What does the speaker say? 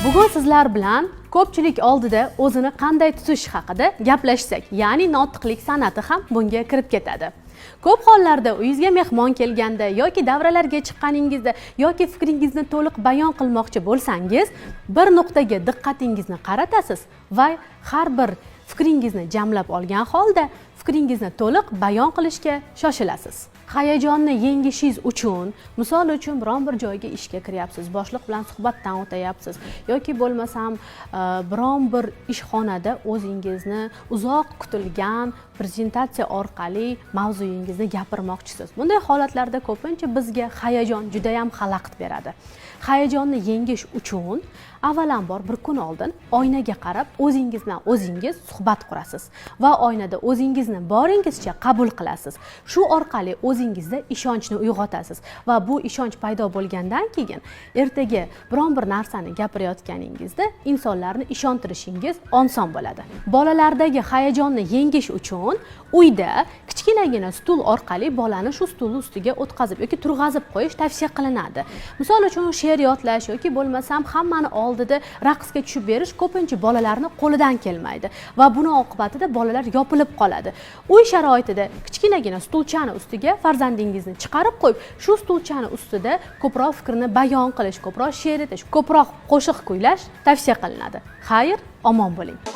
Bugun sizlar bilan ko'pchilik oldida o'zini qanday tutish haqida gaplashsak, ya'ni notiqlik san'ati ham bunga kirib ketadi. Ko'p hollarda uyingizga mehmon kelganda yoki davralarga chiqqaningizda yoki fikringizni to'liq bayon qilmoqchi bo'lsangiz, bir nuqtaga diqqatingizni qaratasiz va har bir fikringizni jamlab olgan holda fikringizni to'liq bayon qilishga shoshilasiz. Hayajonni yengishingiz uchun, misol uchun biron bir joyga ishga kiryapsiz, boshliq bilan suhbatdan o'tayapsiz yoki bo'lmasam biron bir ishxonada o'zingizni uzoq kutilgan prezentatsiya orqali mavzuyingizni gapirmoqchisiz. Bunday holatlarda ko'pincha bizga hayajon juda ham xalaqit beradi. Hayajonni yengish uchun avvalambor bir kun oldin oynaga qarab o'zingiz bilan o'zingiz suhbat qurasiz va oynada o'zingizni boringizcha qabul qilasiz. Shu orqali o'zingizda ishonchni uyg'otasiz va bu ishonch paydo bo'lgandan keyin ertaga biron bir narsani gapirayotganingizda insonlarni ishontirishingiz oson bo'ladi. Bolalardagi hayajonni yengish uchun uyda kichkinagina stul orqali bolani shu stul ustiga o'tkazib yoki turg'azib qo'yish tavsiya qilinadi. Misol uchun she'r yodlash yoki bo'lmasam hammani oldida raqsga tushib berish ko'pincha bolalarning qo'lidan kelmaydi va buni oqibatida bolalar yopilib qoladi. Uy sharoitida kichkinagina stulchani ustiga farzandingizni chiqarib qo'yib, shu stulchani ustida ko'proq fikrni bayon qilish, ko'proq she'r aytish, ko'proq qo'shiq kuylash tavsiya qilinadi. Xayr, omon bo'ling.